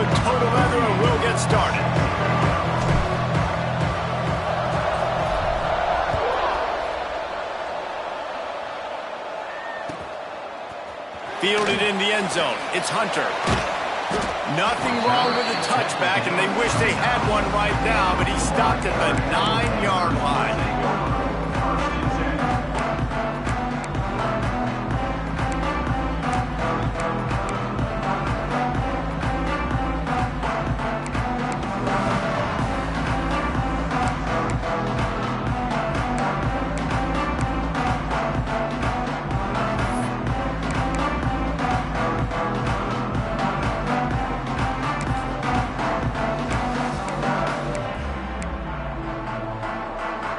with total leather, and we'll get started. Fielded in the end zone. It's Hunter. Nothing wrong with the touchback, and they wish they had one right now, but he stopped at the 9-yard line.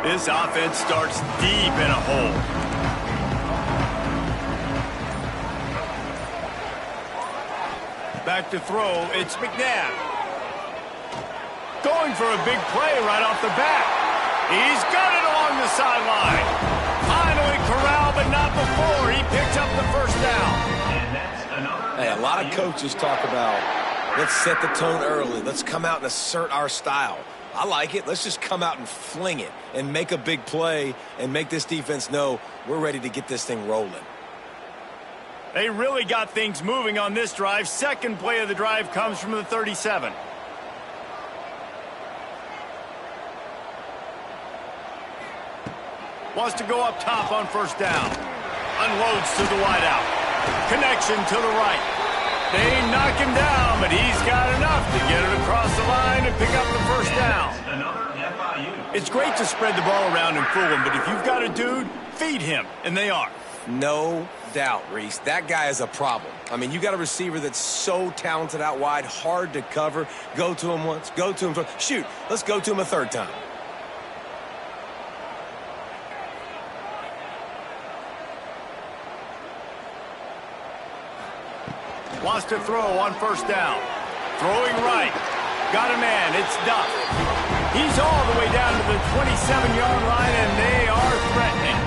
This offense starts deep in a hole. Back to throw, it's McNabb. Going for a big play right off the bat. He's got it along the sideline. Finally corralled, but not before. He picks up the first down. Hey, a lot of coaches talk about, let's set the tone early. Let's come out and assert our style. I like it. Let's just come out and fling it and make a big play and make this defense know we're ready to get this thing rolling. They really got things moving on this drive. Second play of the drive comes from the 37. Wants to go up top on first down. Unloads to the wideout. Connection to the right. They knock him down, but he's got enough to get it across the line and pick up the first down. It's great to spread the ball around and fool him, but if you've got a dude, feed him, and they are. No doubt, Reese. That guy is a problem. I mean, you got a receiver that's so talented out wide, hard to cover. Go to him once, go to him twice. Shoot, let's go to him a third time. Wants to throw on first down. Throwing right. Got a man. It's Duff. He's all the way down to the 27-yard line, and they are threatening.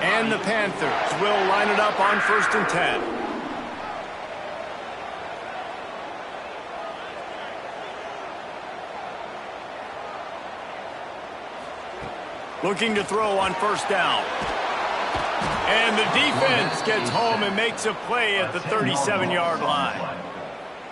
And the Panthers will line it up on 1st and 10. Looking to throw on first down. And the defense gets home and makes a play at the 37-yard line.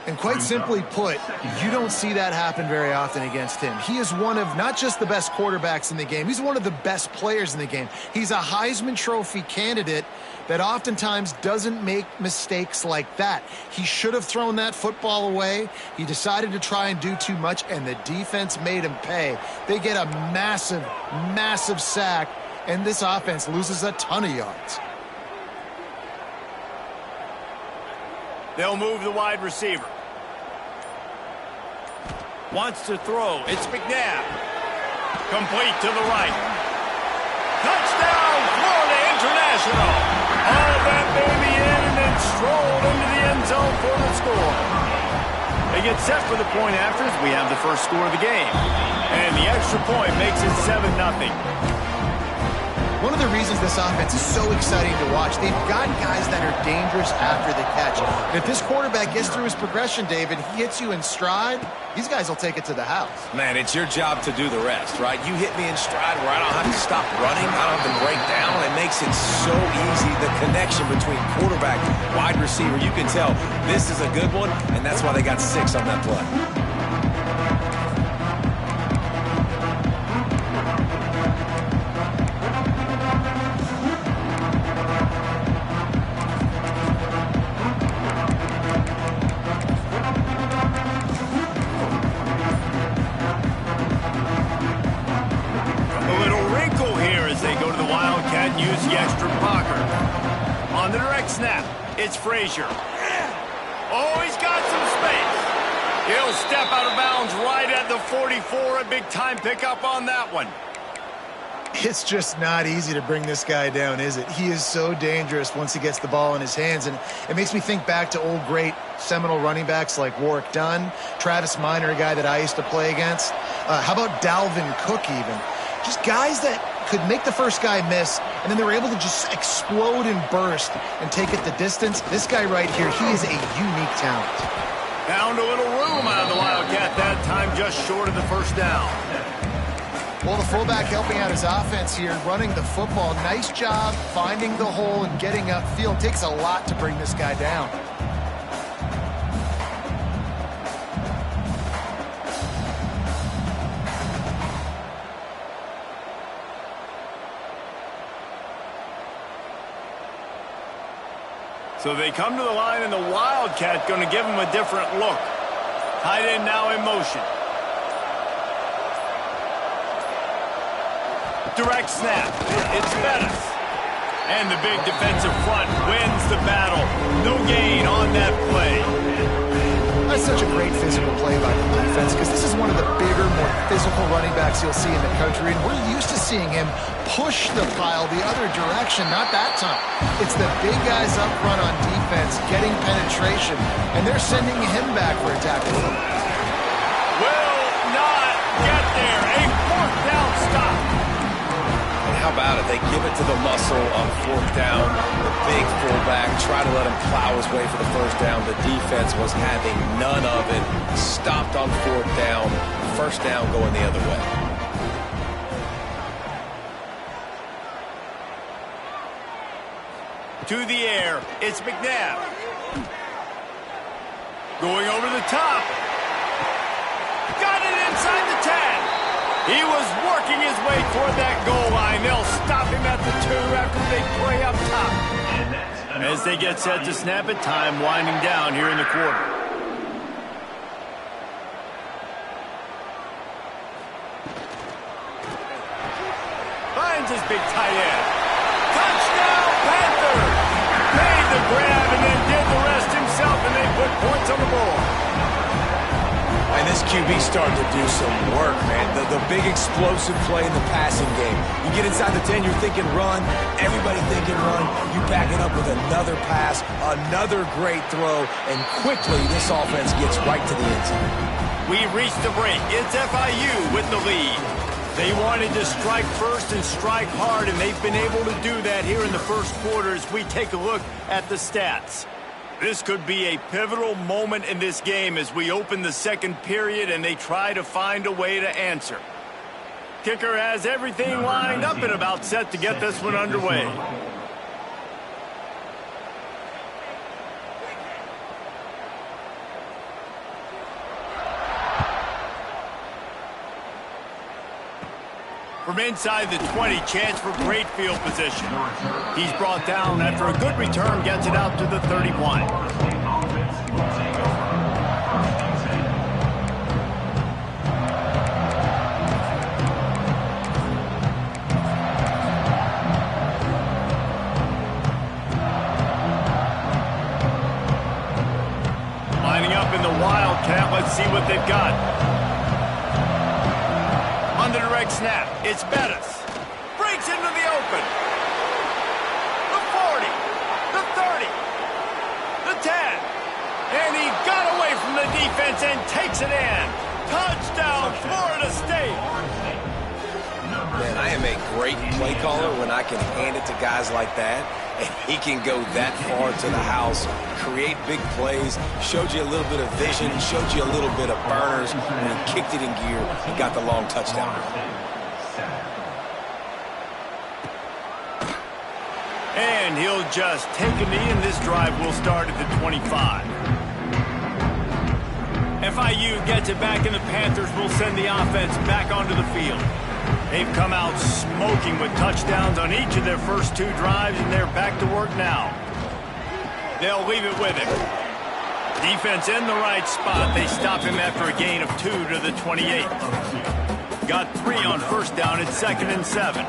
And quite simply put, you don't see that happen very often against him. He is one of not just the best quarterbacks in the game, he's one of the best players in the game. He's a Heisman Trophy candidate that oftentimes doesn't make mistakes like that. He should have thrown that football away. He decided to try and do too much, and the defense made him pay. They get a massive, massive sack, and this offense loses a ton of yards. They'll move the wide receiver. Wants to throw. It's McNabb. Complete to the right. Touchdown, Florida International. All that baby in and then strolled into the end zone for the score. They get set for the point after as we have the first score of the game. And the extra point makes it 7-0. One of the reasons this offense is so exciting to watch, they've got guys that are dangerous after the catch. And if this quarterback gets through his progression, David, he hits you in stride, these guys will take it to the house. Man, it's your job to do the rest, right? You hit me in stride where I don't have to stop running, I don't have to break down. It makes it so easy, the connection between quarterback, wide receiver. You can tell this is a good one, and that's why they got 6 on that play. Use the extra blocker. On the direct snap, it's Frazier. Oh, he's got some space. He'll step out of bounds right at the 44. A big-time pickup on that one. It's just not easy to bring this guy down, is it? He is so dangerous once he gets the ball in his hands, and it makes me think back to old great Seminole running backs like Warwick Dunn, Travis Minor, a guy that I used to play against. How about Dalvin Cook even? Just guys that could make the first guy miss, and then they were able to just explode and burst and take it the distance. This guy right here, he is a unique talent. Found a little room out of the Wildcat that time, just short of the first down. Well, the fullback helping out his offense here, running the football. Nice job finding the hole and getting upfield. Takes a lot to bring this guy down. So they come to the line, and the Wildcat going to give them a different look. Tight end now in motion. Direct snap. It's Bettis. And the big defensive front wins the battle. No gain on that play. That's such a great physical play by the defense because this is one of the bigger, more physical running backs you'll see in the country, and we're used to seeing him push the pile the other direction, not that time. It's the big guys up front on defense getting penetration, and they're sending him back for a tackle. Will not get there. A fourth down stop. And how about it? They give it to the muscle on fourth down. The big fullback, try to let him plow his way for the first down. The defense was having none of it. Stopped on fourth down. First down going the other way. To the air, it's McNabb. Going over the top. Got it inside the 10. He was working his way toward that goal line. They'll stop him at the 2 after they play up top. As they get set to snap it, time winding down here in the quarter. Finds his big tight end. Touchdown, Panthers! Made the grab and then did the rest himself, and they put points on the board. And this QB starting to do some work, man. The big explosive play in the passing game. You get inside the 10, you're thinking run. Everybody thinking run. You back it up with another pass, another great throw, and quickly this offense gets right to the end zone. We reached the break. It's FIU with the lead. They wanted to strike first and strike hard, and they've been able to do that here in the first quarter as we take a look at the stats. This could be a pivotal moment in this game as we open the second period and they try to find a way to answer. Kicker has everything lined up and about set to get this one underway. From inside the 20, chance for great field position. He's brought down after a good return, gets it out to the 31. Lining up in the Wildcat, let's see what they've got. On the direct snap, it's Bettis. Breaks into the open. The 40, the 30, the 10. And he got away from the defense and takes it in. Touchdown, Florida State. Man, I am a great play caller when I can hand it to guys like that. And he can go that far to the house, create big plays, showed you a little bit of vision, showed you a little bit of burners. When he kicked it in gear, he got the long touchdown. And he'll just take a knee, and this drive will start at the 25. FIU gets it back, and the Panthers will send the offense back onto the field. They've come out smoking with touchdowns on each of their first 2 drives, and they're back to work now. They'll leave it with him. Defense in the right spot. They stop him after a gain of 2 to the 28. Got 3 on first down. It's 2nd and 7.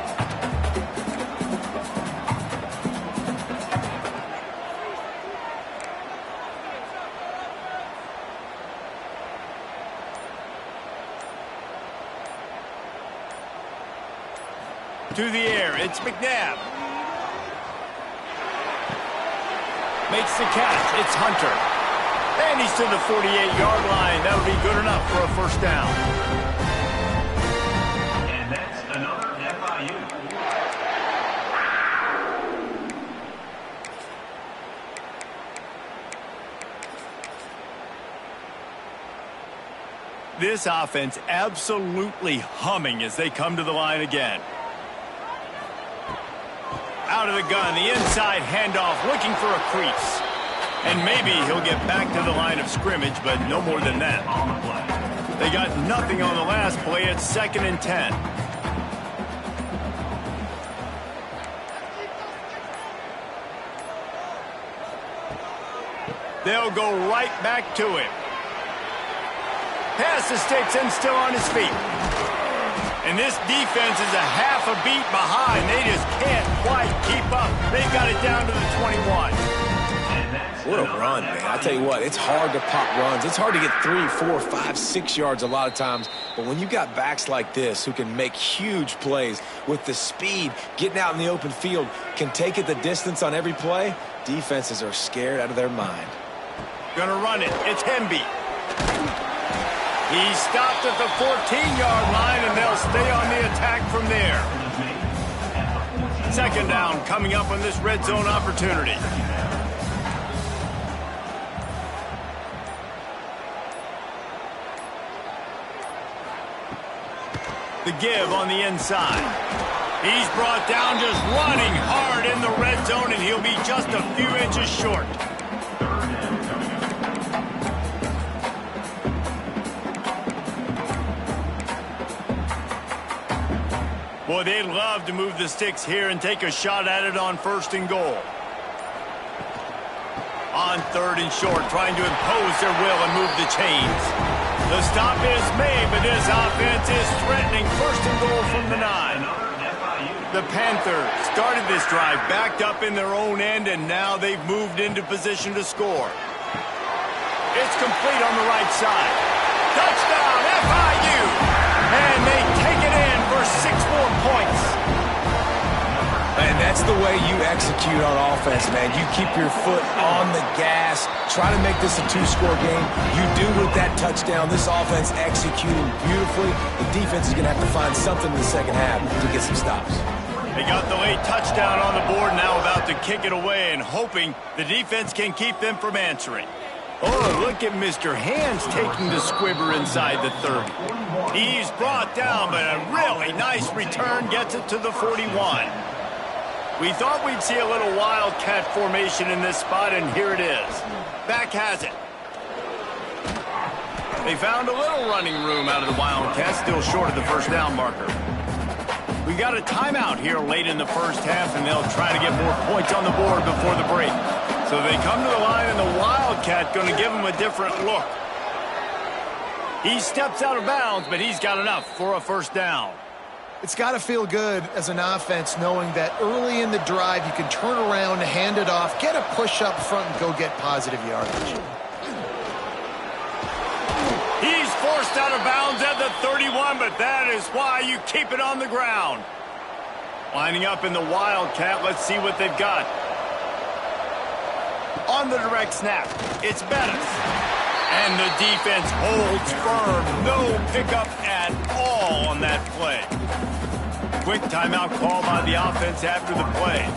To the air, it's McNabb. Makes the catch, it's Hunter. And he's to the 48-yard line. That'll be good enough for a first down. And that's another FIU. this offense absolutely humming as they come to the line again. Out of the gun, the inside handoff, looking for a crease. And maybe he'll get back to the line of scrimmage, but no more than that. They got nothing on the last play. It's 2nd and 10. They'll go right back to him. Pass the sticks and still on his feet. And this defense is a half a beat behind. They just can't quite keep up. They've got it down to the 21. What a run, man. I tell you what, it's hard to pop runs. It's hard to get 3, 4, 5, 6 yards a lot of times. But when you got backs like this who can make huge plays with the speed, getting out in the open field, can take it the distance on every play, defenses are scared out of their mind. Gonna run it. It's Hemby. He stopped at the 14-yard line, and they'll stay on the attack from there. 2nd down coming up on this red zone opportunity. The give on the inside. He's brought down just running hard in the red zone, and he'll be just a few inches short. Boy, they'd love to move the sticks here and take a shot at it on 1st and goal. On 3rd and short, trying to impose their will and move the chains. The stop is made, but this offense is threatening 1st and goal from the 9. The Panthers started this drive backed up in their own end, and now they've moved into position to score. It's complete on the right side. Touchdown, FIU! And they take it in for 6 more points. And that's the way you execute on offense, man. You keep your foot on the gas. Try to make this a 2-score game. You do with that touchdown. This offense executing beautifully. The defense is going to have to find something in the second half to get some stops. They got the late touchdown on the board, now about to kick it away and hoping the defense can keep them from answering. Oh, look at Mr. Hands taking the squibber inside the 30. He's brought down, but a really nice return gets it to the 41. We thought we'd see a little wildcat formation in this spot, and here it is. Back has it. They found a little running room out of the Wildcats, still short of the 1st down marker. We got a timeout here late in the 1st half, and they'll try to get more points on the board before the break. So they come to the line, and the Wildcat going to give him a different look. He steps out of bounds, but he's got enough for a 1st down. It's got to feel good as an offense knowing that early in the drive you can turn around, hand it off, get a push up front, and go get positive yardage. He's forced out of bounds at the 31, but that is why you keep it on the ground. Lining up in the Wildcat, let's see what they've got. On the direct snap, it's Bettis. And the defense holds firm. No pickup at all on that play. Quick timeout call by the offense after the play.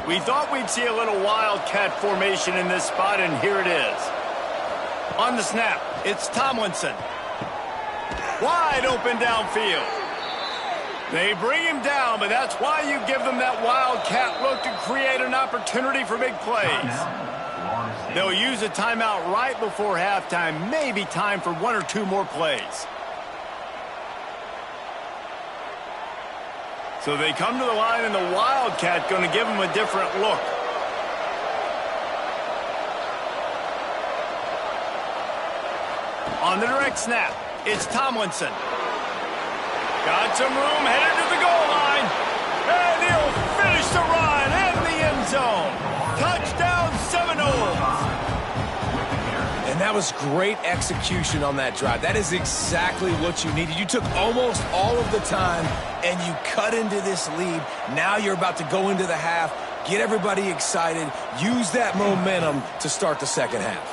We thought we'd see a little Wildcat formation in this spot, and here it is. On the snap, it's Tomlinson. Wide open downfield. They bring him down, but that's why you give them that Wildcat look to create an opportunity for big plays. They'll use a timeout right before halftime, maybe time for 1 or 2 more plays. So they come to the line, and the Wildcat going to give them a different look. On the direct snap, it's Tomlinson. Got some room, headed to the goal line. And he'll finish the run in the end zone. Touchdown, Seminoles. And that was great execution on that drive. That is exactly what you needed. You took almost all of the time, and you cut into this lead. Now you're about to go into the half, get everybody excited, use that momentum to start the second half.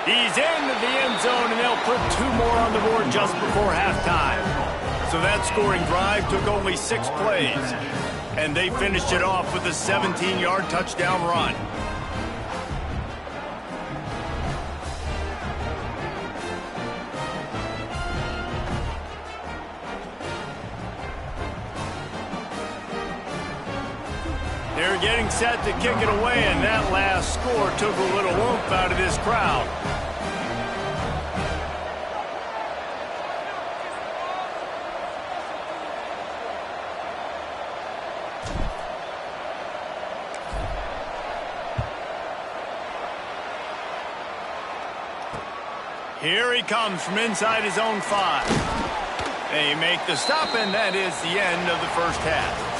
He's into the end zone, and they'll put 2 more on the board just before halftime. So that scoring drive took only 6 plays, and they finished it off with a 17-yard touchdown run. They're getting set to kick it away, and that last score took a little oomph out of this crowd. Here he comes from inside his own 5. They make the stop, and that is the end of the first half.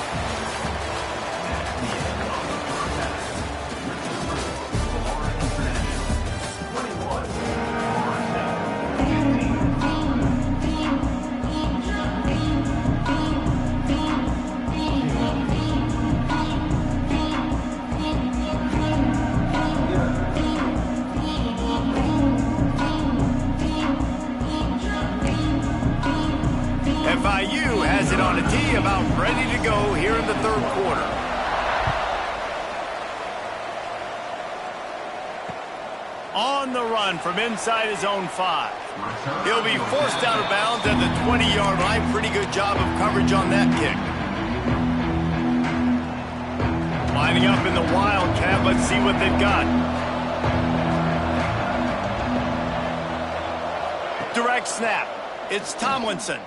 FIU has it on a tee, about ready to go here in the third quarter. On the run from inside his own 5. He'll be forced out of bounds at the 20-yard line. Pretty good job of coverage on that kick. Lining up in the Wildcat. Let's see what they've got. Direct snap. It's Tomlinson.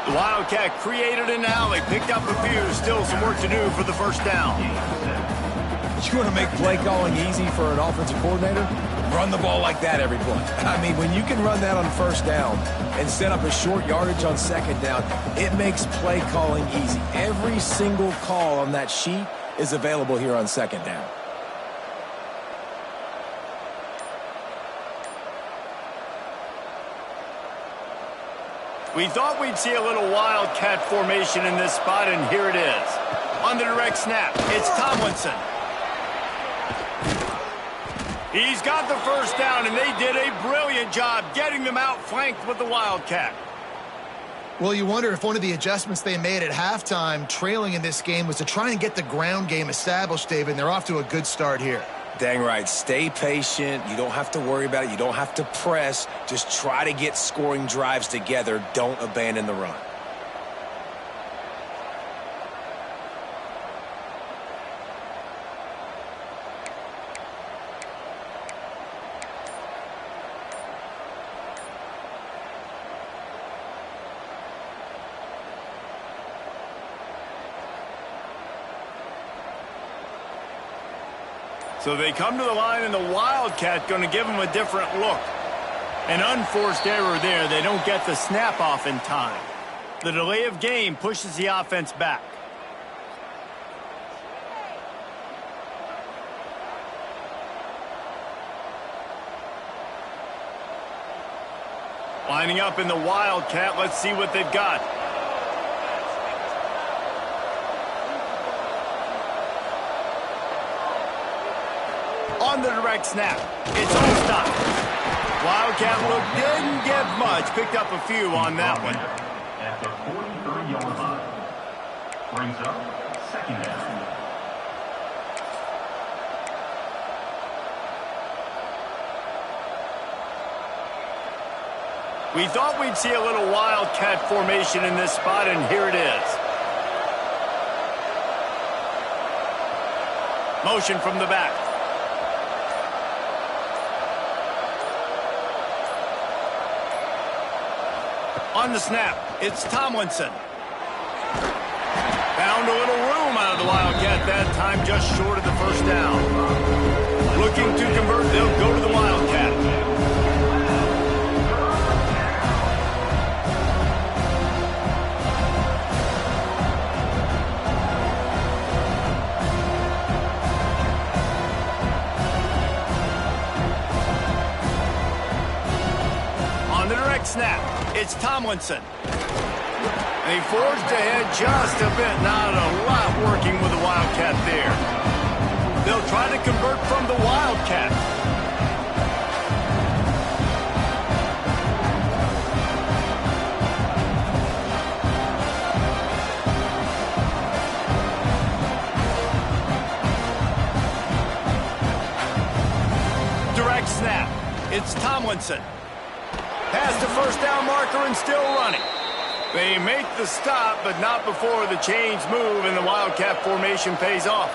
The Wildcat created an alley, picked up a few, still some work to do for the first down. You want to make play calling easy for an offensive coordinator? Run the ball like that every play. I mean, when you can run that on first down and set up a short yardage on second down, it makes play calling easy. Every single call on that sheet is available here on second down. We thought we'd see a little Wildcat formation in this spot, and here it is. On the direct snap, it's Tomlinson. He's got the first down, and they did a brilliant job getting them outflanked with the Wildcat. Well, you wonder if one of the adjustments they made at halftime, trailing in this game, was to try and get the ground game established, David, and they're off to a good start here. Dang right. Stay patient. You don't have to worry about it. You don't have to press. Just try to get scoring drives together. Don't abandon the run. So they come to the line, and the Wildcat going to give them a different look. An unforced error there. They don't get the snap off in time. The delay of game pushes the offense back. Lining up in the Wildcat. Let's see what they've got. On the direct snap, it's Olstad. Wildcat look didn't get much, picked up a few on that one. At the 43-yard line. Brings up second down. We thought we'd see a little Wildcat formation in this spot, and here it is. Motion from the back. On the snap, it's Tomlinson. Found a little room out of the Wildcat that time, just short of the first down. Looking to convert, they'll go to the Wildcat. On the direct snap, it's Tomlinson. They forged ahead just a bit. Not a lot working with the Wildcat there. They'll try to convert from the Wildcat. Direct snap. It's Tomlinson. Past the first down marker and still running. They make the stop, but not before the chains move and the Wildcat formation pays off.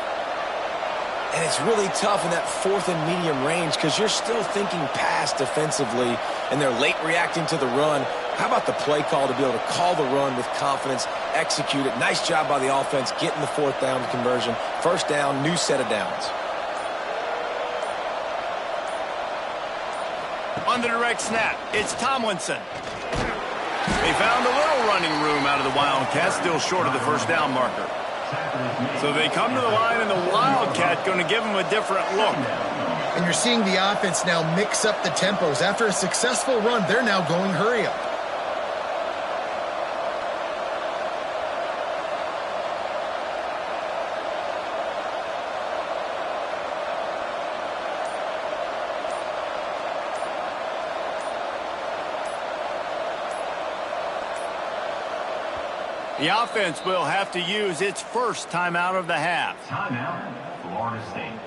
And it's really tough in that 4th and medium range because you're still thinking pass defensively, and they're late reacting to the run. How about the play call to be able to call the run with confidence, execute it? Nice job by the offense getting the 4th down conversion. First down, new set of downs. On the direct snap, it's Tomlinson. They found a little running room out of the Wildcat, still short of the first down marker. So they come to the line, and the Wildcat going to give them a different look. And you're seeing the offense now mix up the tempos. After a successful run, they're now going hurry up. The offense will have to use its first timeout of the half. Timeout, Florida State.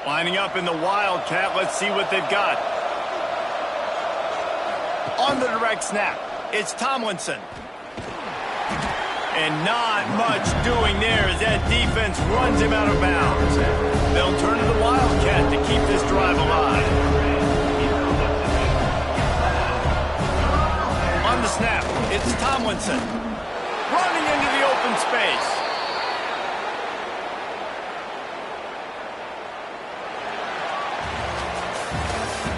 Lining up in the Wildcat, let's see what they've got. On the direct snap, it's Tomlinson. And not much doing there as that defense runs him out of bounds. They'll turn to the Wildcat to keep this drive alive. On the snap, it's Tomlinson. Running into the open space.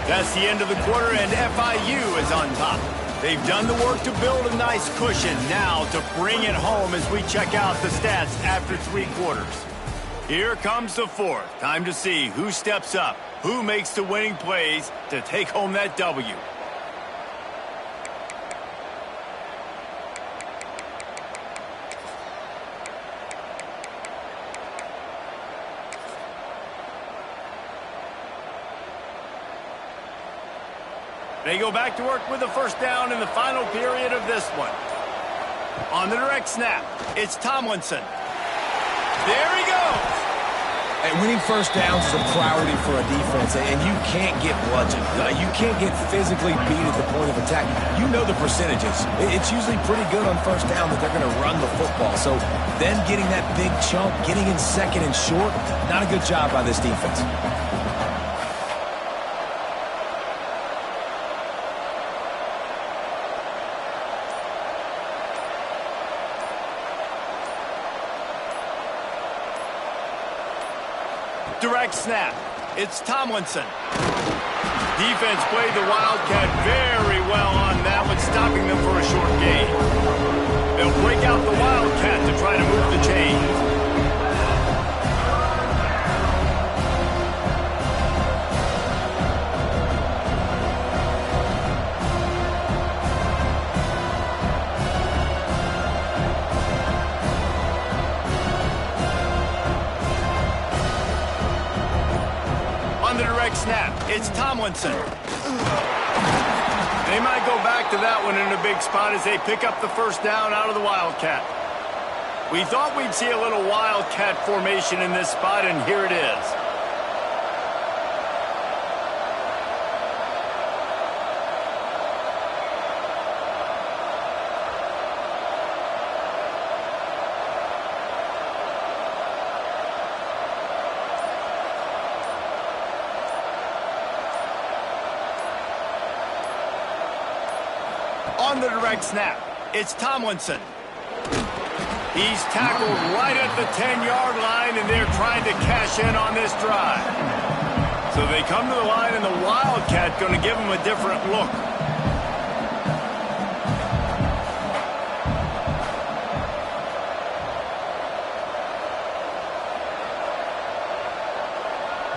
That's the end of the quarter, and FIU is on top. They've done the work to build a nice cushion. Now to bring it home as we check out the stats after 3 quarters. Here comes the 4th. Time to see who steps up, who makes the winning plays to take home that W. They go back to work with the first down in the final period of this one. On the direct snap, it's Tomlinson. There he goes. And winning first downs is a priority for a defense, and you can't get bludgeoned. You can't get physically beat at the point of attack. You know the percentages. It's usually pretty good on first down that they're going to run the football. So then getting that big chunk, getting in second and short, not a good job by this defense. Direct snap. It's Tomlinson. Defense played the Wildcat very well on that one, stopping them for a short gain. They'll break out the Wildcat to try to move the chains. Snap. It's Tomlinson. They might go back to that one in a big spot as they pick up the first down out of the Wildcat. We thought we'd see a little Wildcat formation in this spot, and here it is. On the direct snap, it's Tomlinson. He's tackled right at the 10-yard line, and they're trying to cash in on this drive. So they come to the line, and the Wildcat going to give them a different look.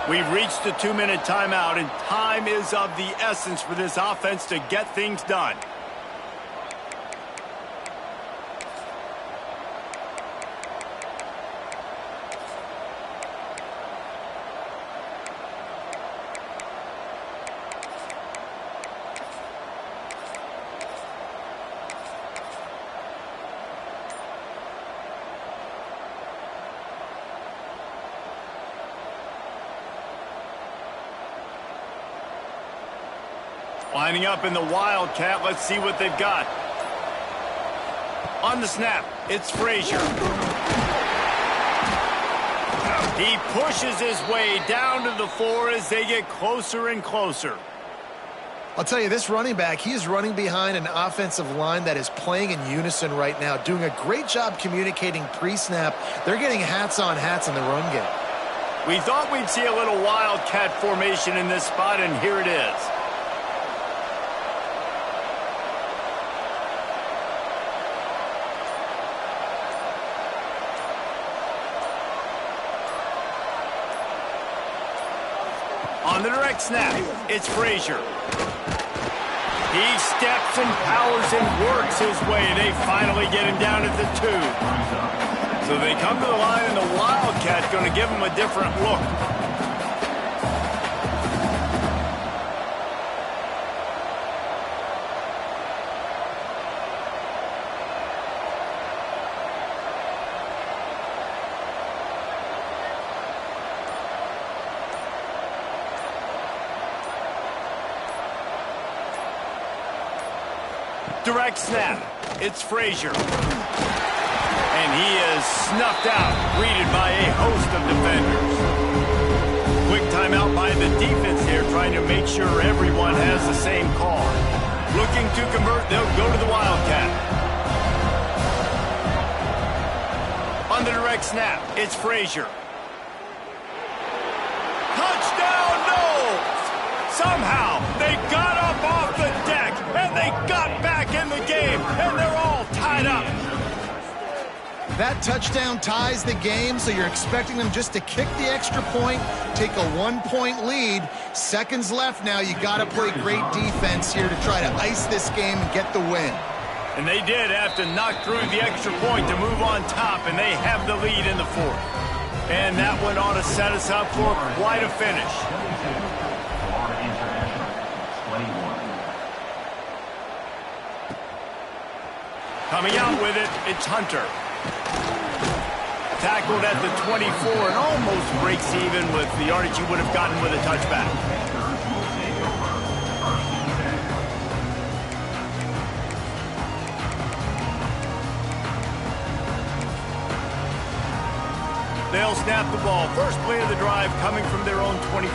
We've reached the 2-minute timeout, and time is of the essence for this offense to get things done. Lining up in the Wildcat. Let's see what they've got. On the snap, it's Frazier. He pushes his way down to the floor as they get closer and closer. I'll tell you, this running back, he is running behind an offensive line that is playing in unison right now, doing a great job communicating pre-snap. They're getting hats on hats in the run game. We thought we'd see a little Wildcat formation in this spot, and here it is. On the direct snap, it's Frazier. He steps and powers and works his way. They finally get him down at the 2. So they come to the line, and the Wildcat's going to give him a different look. Direct snap. It's Frazier. And he is snuffed out, greeted by a host of defenders. Quick timeout by the defense here, trying to make sure everyone has the same call. Looking to convert, they'll go to the Wildcat. On the direct snap, it's Frazier. Touchdown, no! Somehow, they got up off the deck, and they got back in the game, and they're all tied up. That touchdown ties the game, so you're expecting them just to kick the extra point, take a 1-point lead. Seconds left now. You got to play great defense here to try to ice this game and get the win. And they did have to knock through the extra point to move on top, and they have the lead in the 4th. And that one ought to set us up for quite a finish. Florida International, 21. Coming out with it, it's Hunter. Tackled at the 24 and almost breaks even with the yardage he would have gotten with a touchback. They'll snap the ball. First play of the drive coming from their own 24.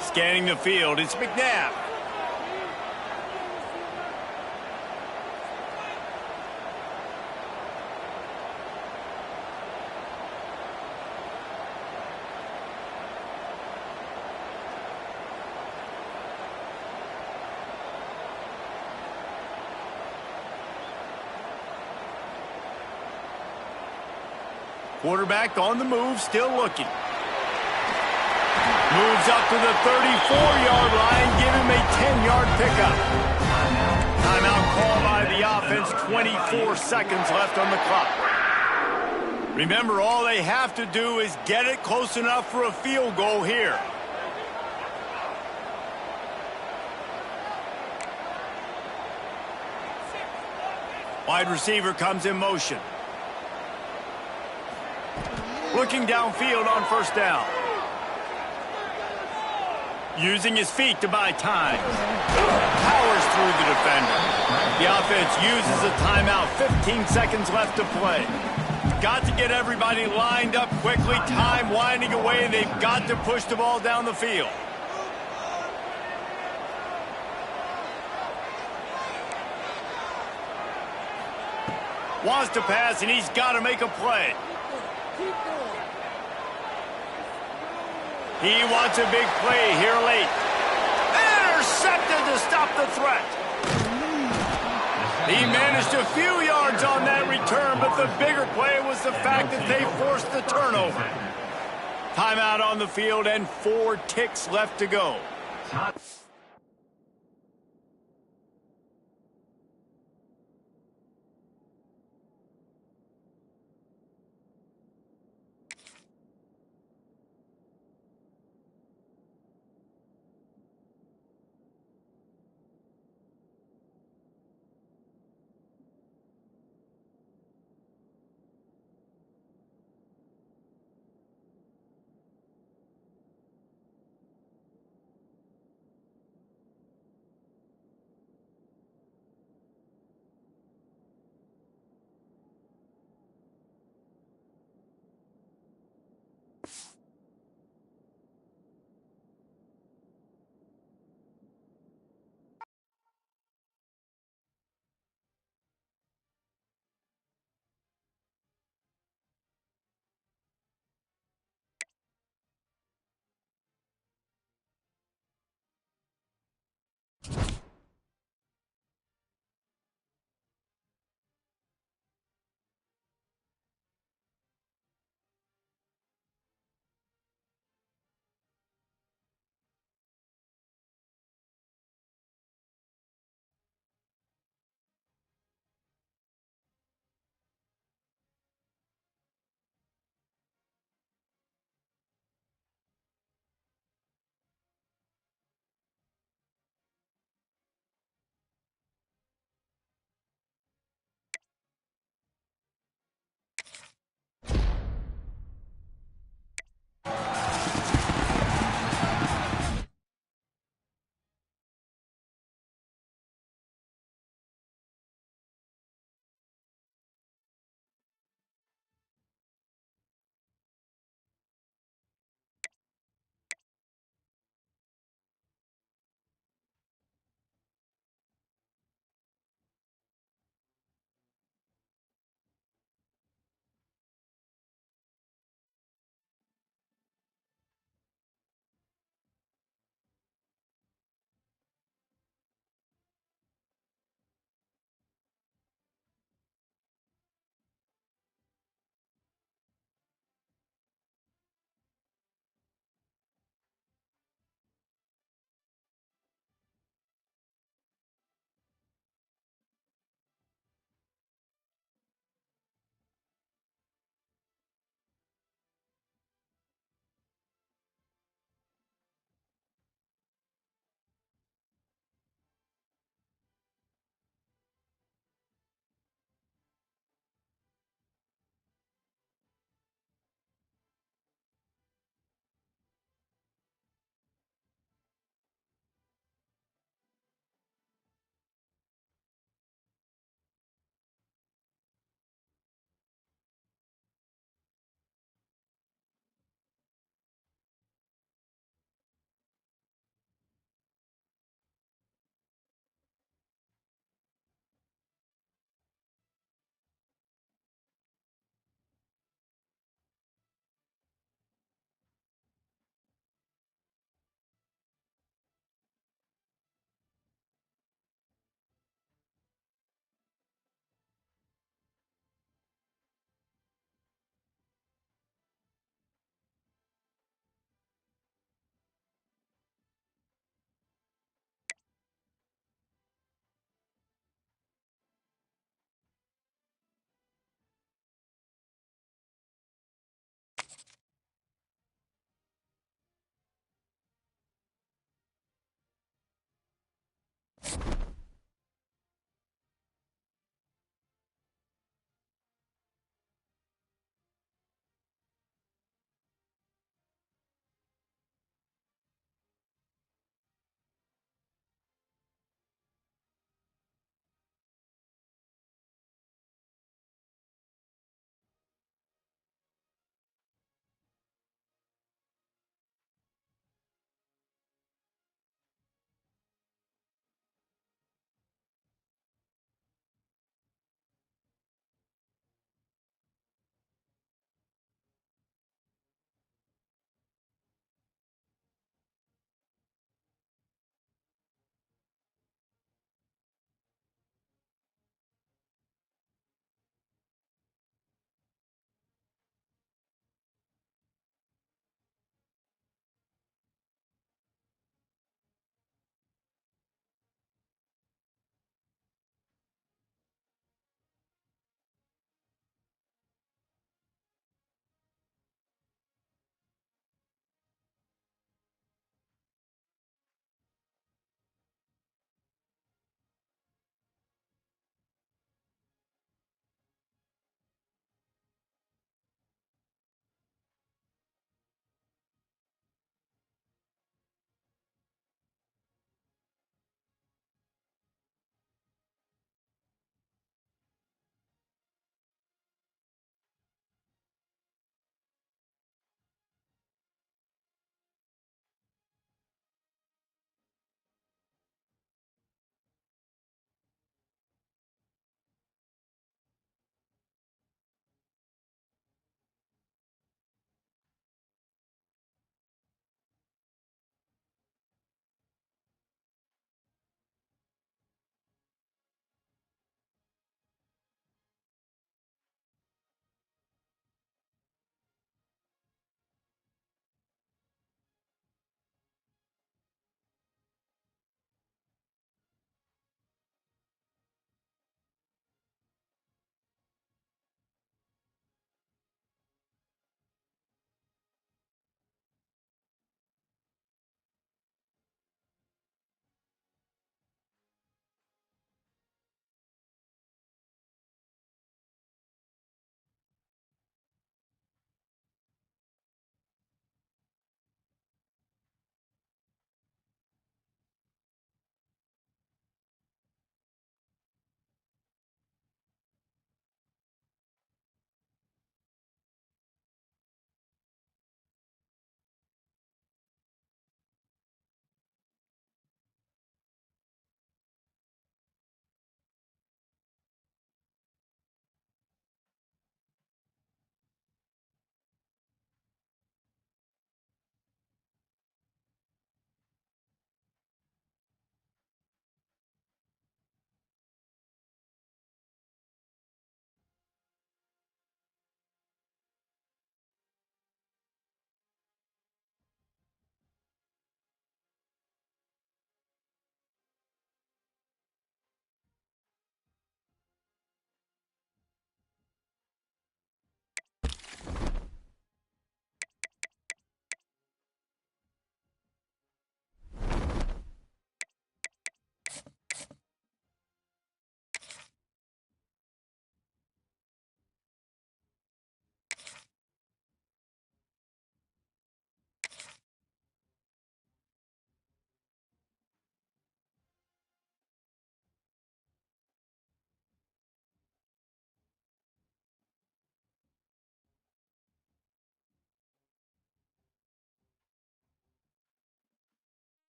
Scanning the field, it's McNabb. Quarterback on the move, still looking. Moves up to the 34-yard line, give him a 10-yard pickup. Timeout called by the offense, 24 seconds left on the clock. Remember, all they have to do is get it close enough for a field goal here. Wide receiver comes in motion. Looking downfield on first down. Using his feet to buy time. Powers through the defender. The offense uses a timeout. 15 seconds left to play. Got to get everybody lined up quickly. Time winding away. They've got to push the ball down the field. Wants to pass, and he's got to make a play. He wants a big play here late. Intercepted to stop the threat. He managed a few yards on that return, but the bigger play was the fact that they forced the turnover. Timeout on the field and 4 ticks left to go.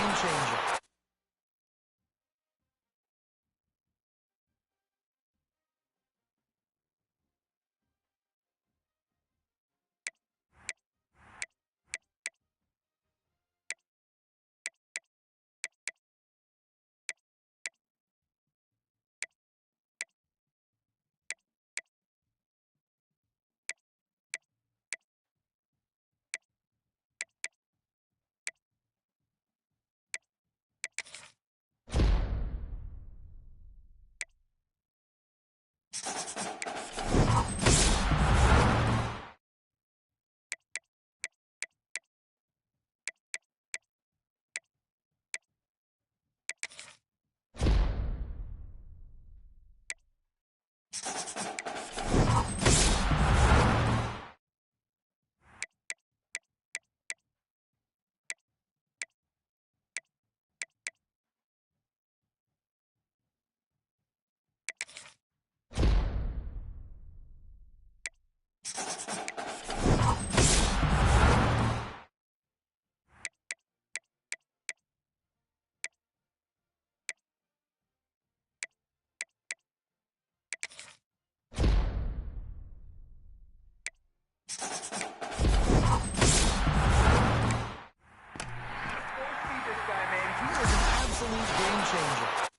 game changer. He is an absolute game changer.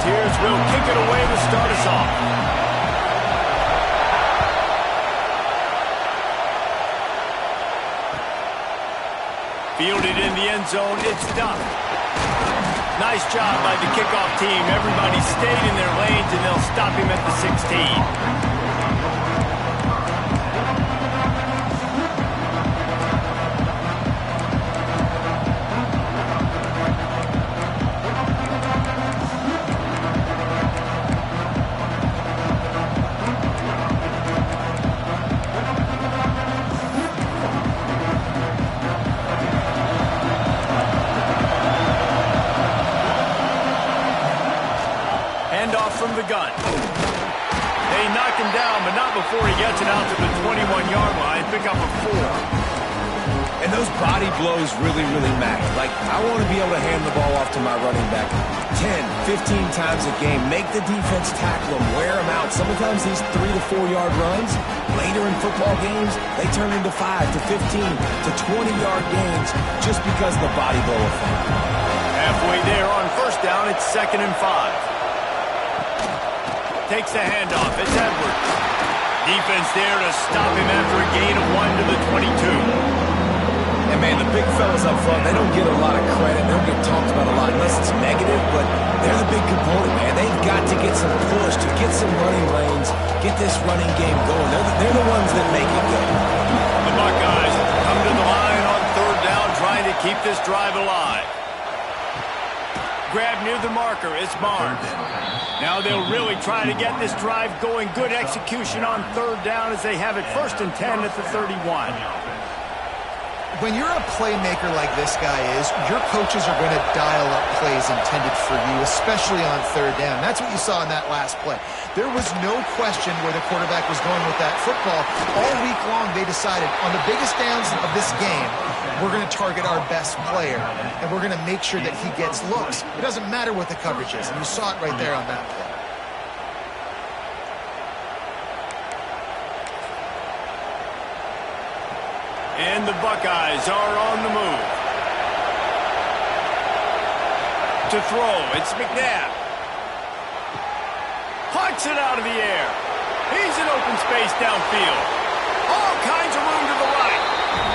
Volunteers will kick it away to start us off. Fielded in the end zone, it's done. Nice job by the kickoff team. Everybody stayed in their lanes, and they'll stop him at the 16. From the gun. They knock him down, but not before he gets it out to the 21-yard line. Pick up a 4. And those body blows really, really matter. Like, I want to be able to hand the ball off to my running back 10, 15 times a game. Make the defense tackle him, wear him out. Sometimes these 3 to 4-yard runs, later in football games, they turn into 5 to 15 to 20-yard gains just because of the body blow effect. Halfway there on first down, it's 2nd and 5. Takes the handoff. It's Edwards. Defense there to stop him after a gain of 1 to the 22. And, man, the big fellas up front, they don't get a lot of credit. They don't get talked about a lot unless it's negative, but they're the big component, man. They've got to get some push, to get some running lanes, get this running game going. They're the ones that make it go. The Buckeyes come to the line on 3rd down, trying to keep this drive alive. Grab near the marker. It's Barnes. Now they'll really try to get this drive going. Good execution on 3rd down as they have it 1st and 10 at the 31. When you're a playmaker like this guy is, your coaches are going to dial up plays intended for you, especially on 3rd down. That's what you saw in that last play. There was no question where the quarterback was going with that football. All week long, they decided on the biggest downs of this game, we're going to target our best player, and we're going to make sure that he gets looks. It doesn't matter what the coverage is, and you saw it right there on that play. And the Buckeyes are on the move. To throw, it's McNabb. Hawks it out of the air. He's in open space downfield. All kinds of room to the right.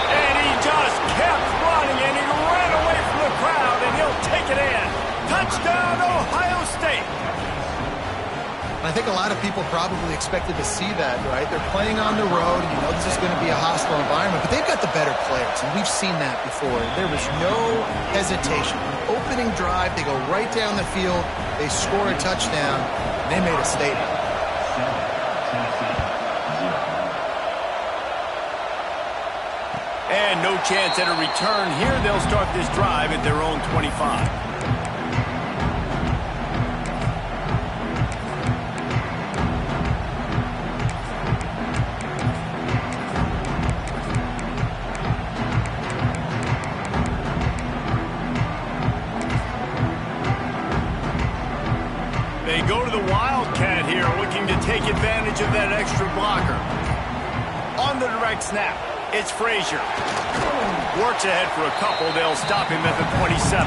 And he just kept running, and he ran away from the crowd, and he'll take it in. Touchdown, Ohio State. I think a lot of people probably expected to see that, right? They're playing on the road, and you know this is going to be a hostile environment, but they've got the better players, and we've seen that before. There was no hesitation. Opening drive, they go right down the field, they score a touchdown, and they made a statement. And no chance at a return here. They'll start this drive at their own 25. They go to the Wildcat here, looking to take advantage of that extra blocker. On the direct snap, it's Frazier. Works ahead for a couple. They'll stop him at the 27.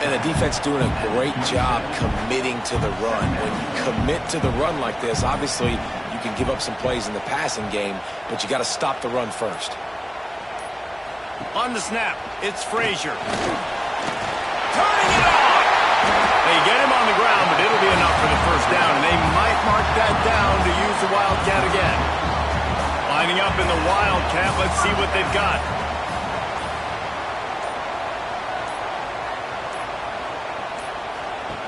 And the defense doing a great job committing to the run. When you commit to the run like this, obviously you can give up some plays in the passing game, but you got to stop the run first. On the snap, it's Frazier. Turning it on! They get him on the ground, but it'll be enough for the first down, and they might mark that down to use the Wildcat again. Lining up in the Wildcat, let's see what they've got.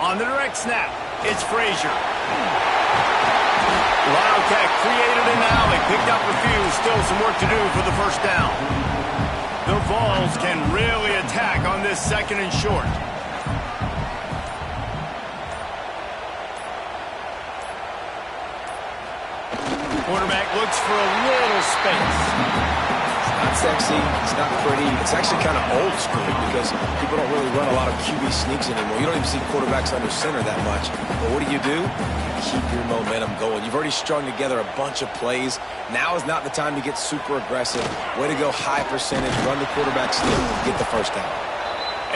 On the direct snap, it's Frazier. Wildcat created an alley, picked up a few, still some work to do for the first down. The Vols can really attack on this 2nd and short. Quarterback looks for a little space. It's not sexy. It's not pretty. It's actually kind of old school because people don't really run a lot of QB sneaks anymore. You don't even see quarterbacks under center that much. But what do? Keep your momentum going. You've already strung together a bunch of plays. Now is not the time to get super aggressive. Way to go high percentage. Run the quarterback sneak. Get the first down.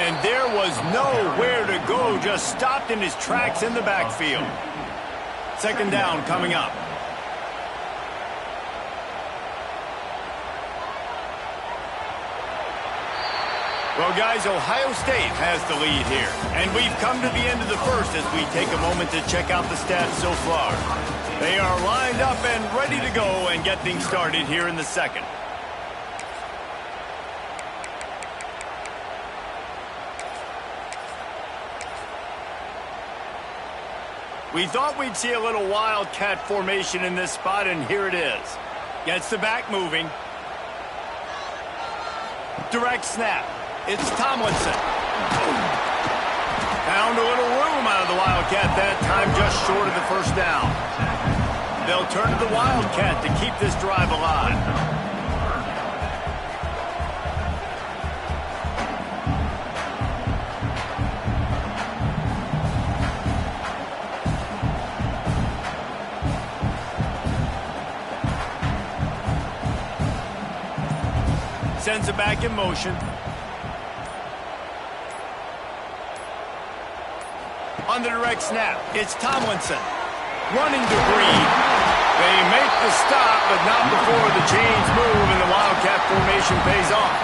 And there was nowhere to go, just stopped in his tracks in the backfield. Second down coming up. Well, guys, Ohio State has the lead here. And we've come to the end of the first as we take a moment to check out the stats so far. They are lined up and ready to go and get things started here in the second. We thought we'd see a little wildcat formation in this spot, and here it is. Gets the back moving. Direct snap. It's Tomlinson. Found a little room out of the Wildcat that time, just short of the first down. They'll turn to the Wildcat to keep this drive alive. Sends it back in motion. On the direct snap, it's Tomlinson. Running to Breed. They make the stop, but not before the chains move and the Wildcat formation pays off.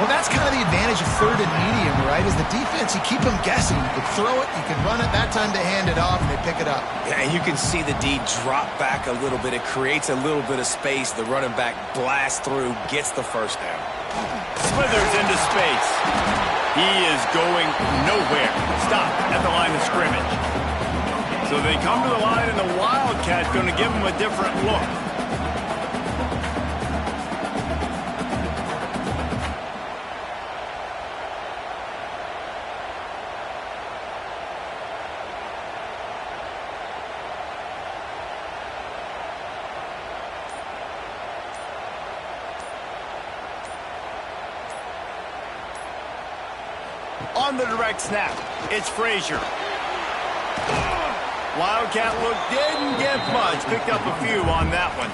Well, that's kind of the advantage of third and medium, right? Is the defense, you keep them guessing. You can throw it, you can run it. That time they hand it off and they pick it up. Yeah, and you can see the D drop back a little bit. It creates a little bit of space. The running back blasts through, gets the first down. Slithers into space. He is going nowhere. Stop at the line of scrimmage. So they come to the line, and the Wildcat going to give him a different look. On the direct snap, it's Frazier. Wildcat look didn't get much. Picked up a few on that one.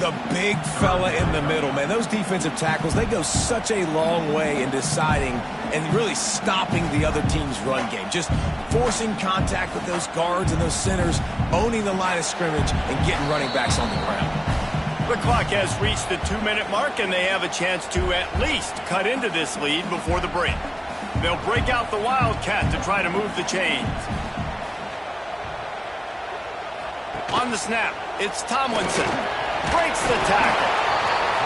The big fella in the middle, man. Those defensive tackles, they go such a long way in deciding and really stopping the other team's run game. Just forcing contact with those guards and those centers, owning the line of scrimmage, and getting running backs on the ground. The clock has reached the 2-minute mark, and they have a chance to at least cut into this lead before the break. They'll break out the Wildcat to try to move the chains. On the snap, it's Tomlinson. Breaks the tackle.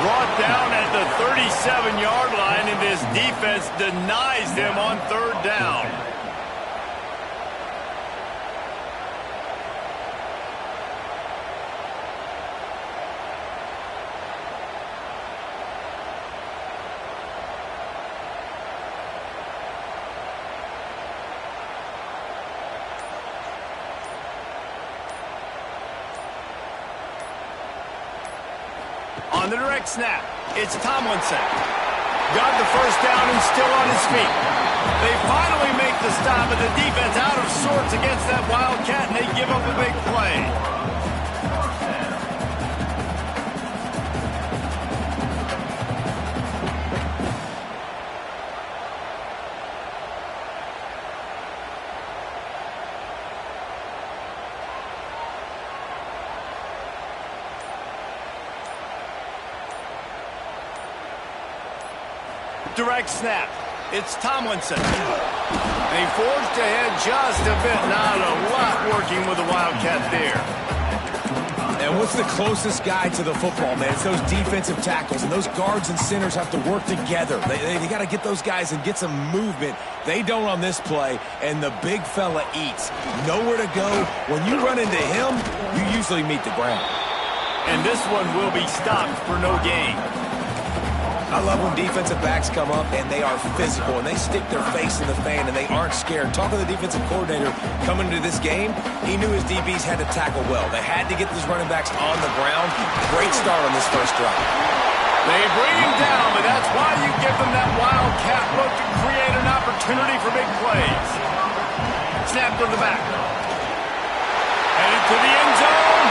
Brought down at the 37-yard line, and this defense denies them on third down. On the direct snap, it's Tomlinson. Got the first down and still on his feet. They finally make the stop, but the defense out of sorts against that Wildcat, and they give up a big play. Direct snap. It's Tomlinson. They forged ahead just a bit. Not a lot working with the Wildcat there. And what's the closest guy to the football, man? It's those defensive tackles, and those guards and centers have to work together. They got to get those guys and get some movement. They don't on this play, and the big fella eats. Nowhere to go. When you run into him, you usually meet the ground. And this one will be stopped for no gain. I love when defensive backs come up and they are physical and they stick their face in the fan and they aren't scared. Talk to the defensive coordinator coming into this game. He knew his DBs had to tackle well. They had to get these running backs on the ground. Great start on this first drive. They bring him down, but that's why you give them that Wildcat look to create an opportunity for big plays. Snap to the back. Headed to the end zone,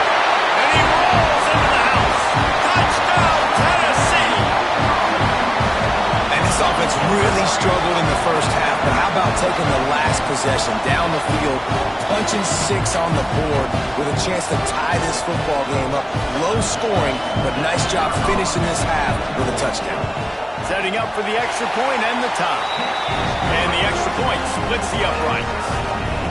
and he rolls into the house. Touchdown, Tennessee! And this offense really struggled in the first half, but how about taking the last possession down the field, punching 6 on the board with a chance to tie this football game up. Low scoring, but nice job finishing this half with a touchdown. Setting up for the extra point and the tie. And the extra point splits the uprights.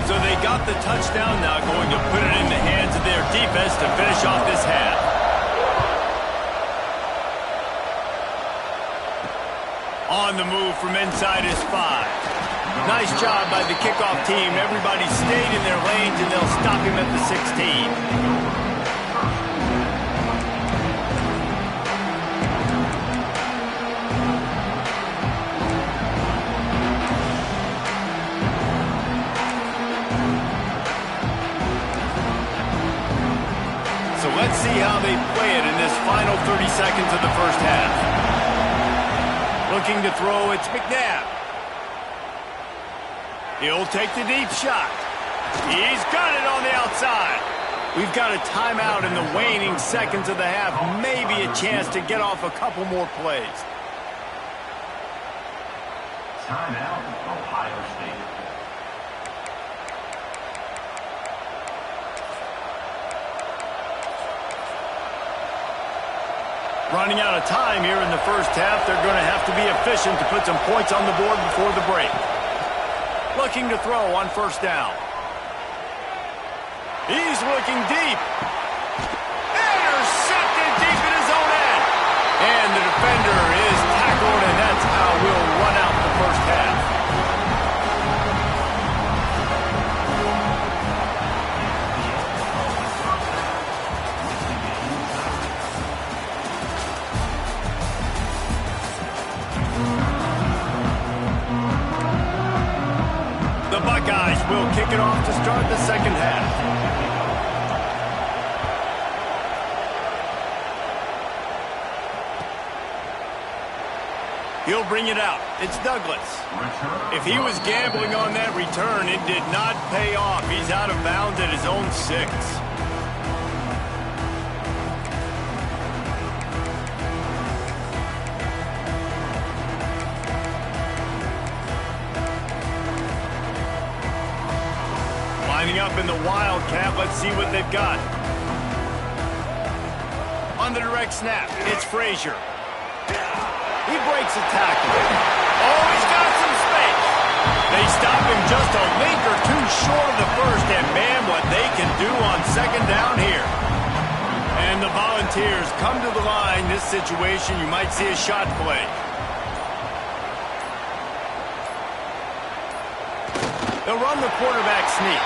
So they got the touchdown, now going to put it in the hands of their defense to finish off this half. On the move from inside his 5. Nice job by the kickoff team. Everybody stayed in their lanes, and they'll stop him at the 16. So let's see how they play it in this final 30 seconds of the first half. Looking to throw, it's McNabb. He'll take the deep shot. He's got it on the outside. We've got a timeout in the waning seconds of the half. Maybe a chance to get off a couple more plays. Timeout, Ohio State. Running out of time here in the first half. They're going to have to be efficient to put some points on the board before the break. Looking to throw on first down. He's looking deep. Intercepted deep in his own end. And the defender is tackled, and that's how we'll run out the first half. The Buckeyes will kick it off to start the second half. He'll bring it out. It's Douglas. If he was gambling on that return, it did not pay off. He's out of bounds at his own 6. Lining up in the Wildcat. Let's see what they've got. On the direct snap, it's Frazier. He breaks a tackle. Oh, he's got some space. They stop him just a link or two short of the first, and man, what they can do on second down here. And the Volunteers come to the line. This situation, you might see a shot play. They'll run the quarterback sneak.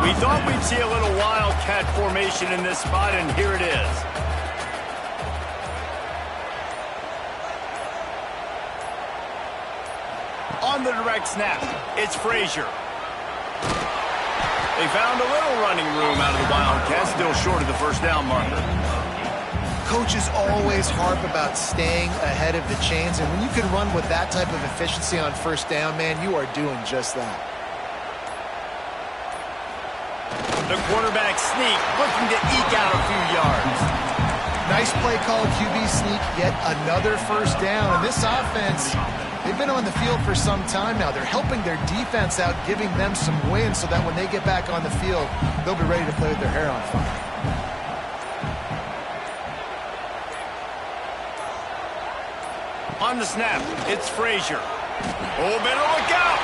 We thought we'd see a little Wildcat formation in this spot, and here it is. On the direct snap, it's Frazier. They found a little running room out of the Wildcats, still short of the first down marker. Coaches always harp about staying ahead of the chains, and when you can run with that type of efficiency on first down, man, you are doing just that. The quarterback sneak, looking to eke out a few yards. Nice play call, QB sneak, yet another first down. And this offense, they've been on the field for some time now. They're helping their defense out, giving them some wins so that when they get back on the field, they'll be ready to play with their hair on fire. On the snap, it's Frazier. Oh, better look out!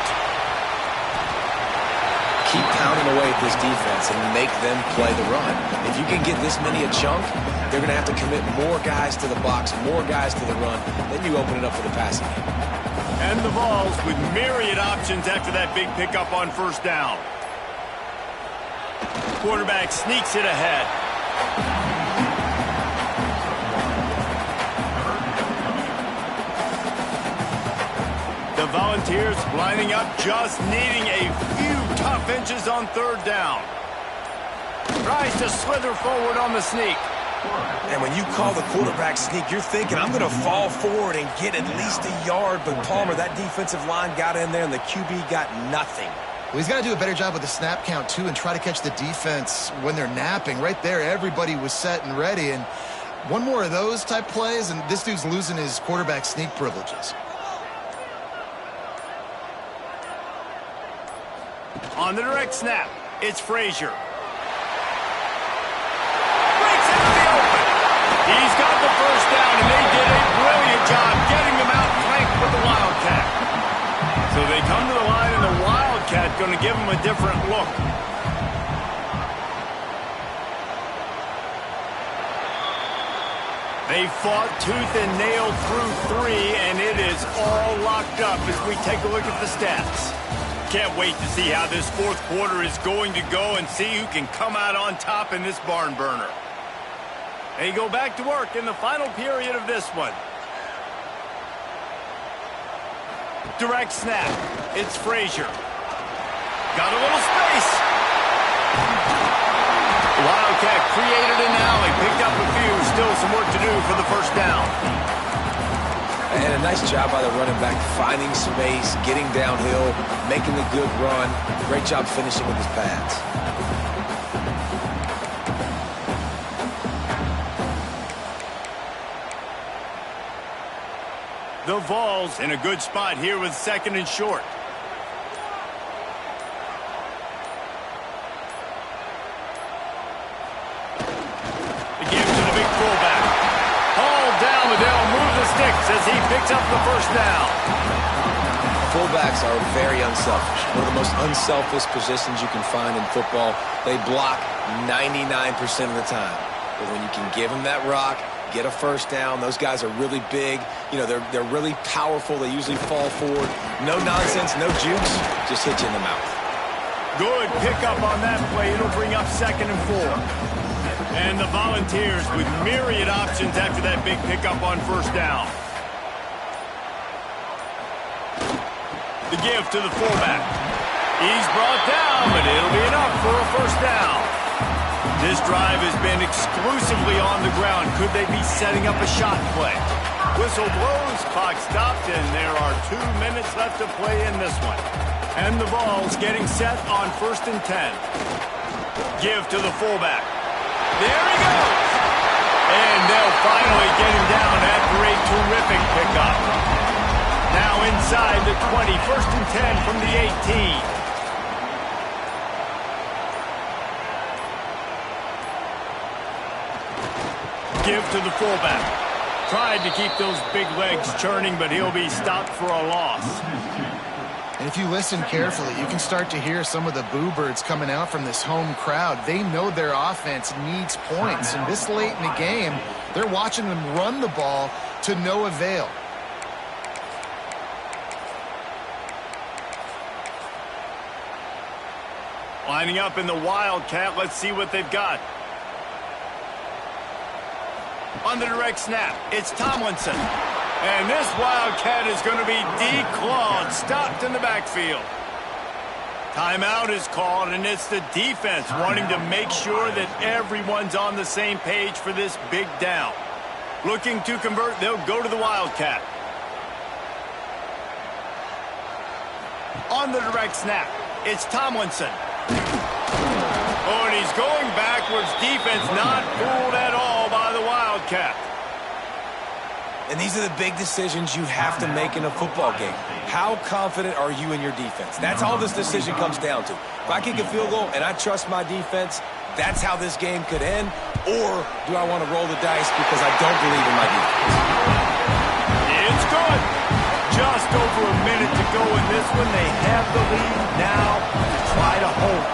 Keep pounding away at this defense and make them play the run. If you can get this many a chunk, they're going to have to commit more guys to the box, more guys to the run. Then you open it up for the passing game. And the Vols with myriad options after that big pickup on first down. Quarterback sneaks it ahead. The Volunteers lining up, just needing a few tough inches on third down. Tries to slither forward on the sneak. And when you call the quarterback sneak, you're thinking, I'm going to fall forward and get at least a yard. But, Palmer, that defensive line got in there, and the QB got nothing. Well, he's got to do a better job with the snap count, too, and try to catch the defense when they're napping. Right there, everybody was set and ready. And one more of those type plays, and this dude's losing his quarterback sneak privileges. On the direct snap, it's Frazier. Breaks into the open. He's got the first down, and they did a brilliant job getting them out flanked with the Wildcat. So they come to the line, and the Wildcat going to give them a different look. They fought tooth and nail through 3, and it is all locked up as we take a look at the stats. Can't wait to see how this fourth quarter is going to go and see who can come out on top in this barn burner. They go back to work in the final period of this one. Direct snap. It's Frazier. Got a little space. Wildcat created an alley, picked up a few, still some work to do for the first down. And a nice job by the running back, finding space, getting downhill, making a good run. Great job finishing with his pads. The Vols in a good spot here with 2nd and short. The give to the big fullback. Hauled down, but they'll move the sticks as he picks up the first down. Fullbacks are very unselfish. One of the most unselfish positions you can find in football. They block 99% of the time. But when you can give them that rock, get a first down, those guys are really big. You know, they're really powerful. They usually fall forward. No nonsense, no jukes, just hit you in the mouth. Good pickup on that play. It'll bring up 2nd and 4. And the Volunteers with myriad options after that big pickup on first down. The give to the fullback. He's brought down, but it'll be enough for a first down. This drive has been exclusively on the ground. Could they be setting up a shot play? Whistle blows, clock stopped, and there are 2 minutes left to play in this one. And the Vols getting set on 1st and 10. Give to the fullback. There he goes! And they'll finally get him down after a terrific pickup. Now inside the 20, 1st and 10 from the 18. Give to the fullback. Tried to keep those big legs churning, but he'll be stopped for a loss. And if you listen carefully, you can start to hear some of the boo birds coming out from this home crowd. They know their offense needs points, and this late in the game, they're watching them run the ball to no avail. Lining up in the Wildcat, let's see what they've got. On the direct snap, it's Tomlinson. And this Wildcat is going to be declawed, stopped in the backfield. Timeout is called, and it's the defense wanting to make sure that everyone's on the same page for this big down. Looking to convert, they'll go to the Wildcat. On the direct snap, it's Tomlinson. Oh, and he's going backwards. Defense not fooled at all by the Wildcat. And these are the big decisions you have to make in a football game. How confident are you in your defense? That's all this decision comes down to. If I kick a field goal and I trust my defense, that's how this game could end. Or do I want to roll the dice because I don't believe in my defense? It's good. Just over a minute to go in this one. They have the lead now to try to hold.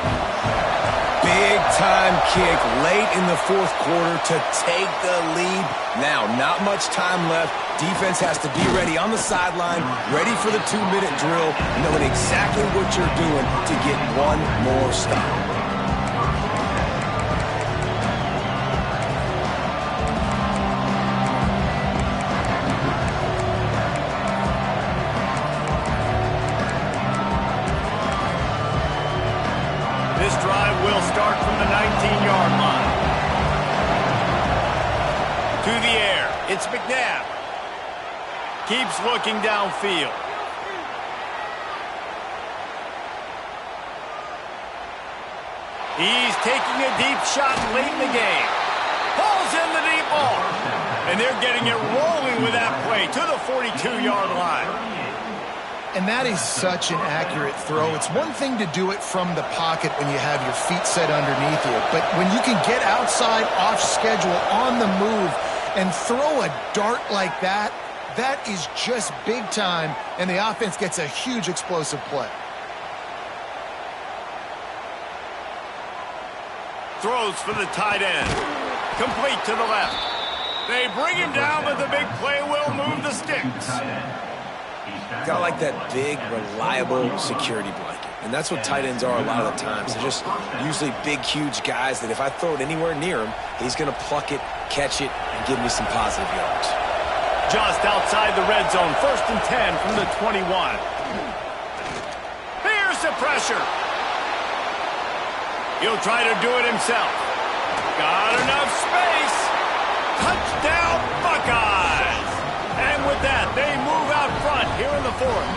Big time kick late in the fourth quarter to take the lead. Now, not much time left. Defense has to be ready on the sideline, ready for the 2-minute drill, knowing exactly what you're doing to get one more stop. This drive will start from the 19-yard line. To the air, it's McNabb. Keeps looking downfield. He's taking a deep shot late in the game. Pulls in the deep ball. And they're getting it rolling with that play to the 42-yard line. And that is such an accurate throw. It's one thing to do it from the pocket when you have your feet set underneath you, but when you can get outside, off schedule, on the move, and throw a dart like that, that is just big time, and the offense gets a huge explosive play. Throws for the tight end. Complete to the left. They bring him down, but the big play will move the sticks. Got like that big, reliable security blanket. And that's what tight ends are a lot of the times. They're just usually big, huge guys that if I throw it anywhere near him, he's going to pluck it, catch it, and give me some positive yards. Just outside the red zone, 1st and 10 from the 21. Here's the pressure. He'll try to do it himself. Got enough space. Touchdown, Buckeyes. And with that, they move out front here in the 4th.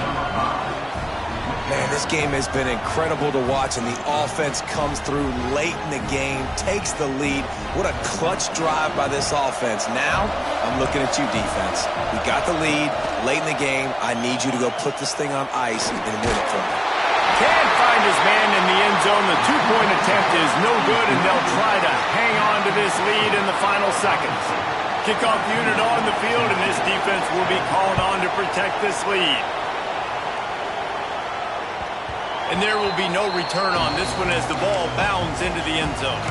Man, this game has been incredible to watch, and the offense comes through late in the game, takes the lead. What a clutch drive by this offense. Now, I'm looking at you, defense. We got the lead late in the game. I need you to go put this thing on ice and win it for me. Can't find his man in the end zone. The two-point attempt is no good, and they'll try to hang on to this lead in the final seconds. Kickoff unit on the field, and this defense will be called on to protect this lead. And there will be no return on this one as the ball bounds into the end zone.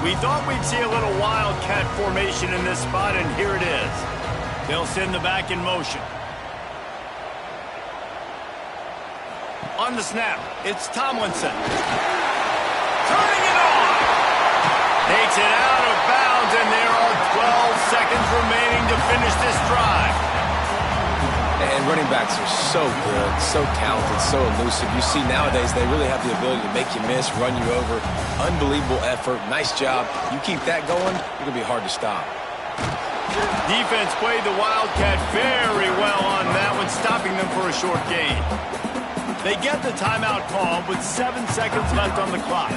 We thought we'd see a little wildcat formation in this spot, and here it is. They'll send the back in motion. On the snap, it's Tomlinson. Turning it on. Takes it out of bounds, and there are 12 seconds remaining to finish this drive. And running backs are so good, so talented, so elusive. You see nowadays they really have the ability to make you miss, run you over. Unbelievable effort. Nice job. You keep that going, it's going to be hard to stop. Defense played the Wildcat very well on that one, stopping them for a short gain. They get the timeout called with 7 seconds left on the clock.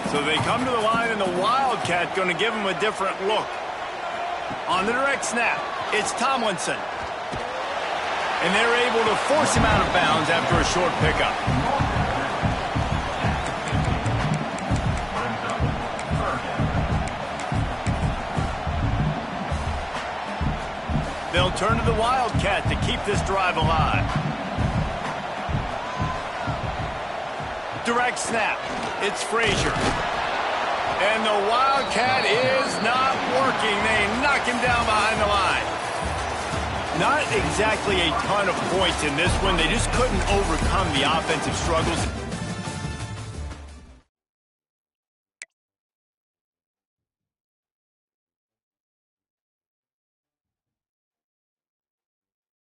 So they come to the line, and the Wildcat going to give them a different look. On the direct snap, it's Tomlinson. And they're able to force him out of bounds after a short pickup. They'll turn to the Wildcat to keep this drive alive. Direct snap. It's Frazier. And the Wildcat is not working. They knock him down behind the line. Not exactly a ton of points in this one. They just couldn't overcome the offensive struggles.